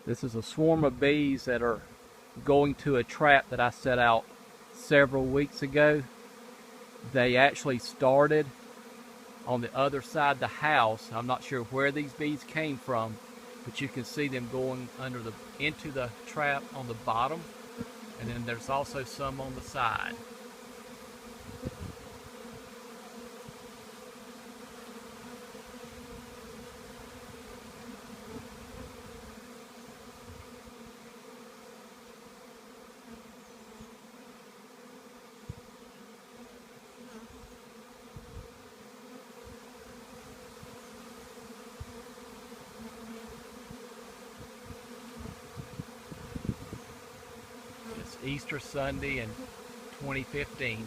This is a swarm of bees that are going to a trap that I set out several weeks ago. They actually started on the other side of the house. I'm not sure where these bees came from, but you can see them going into the trap on the bottom, and then there's also some on the side. It's Easter Sunday in 2015.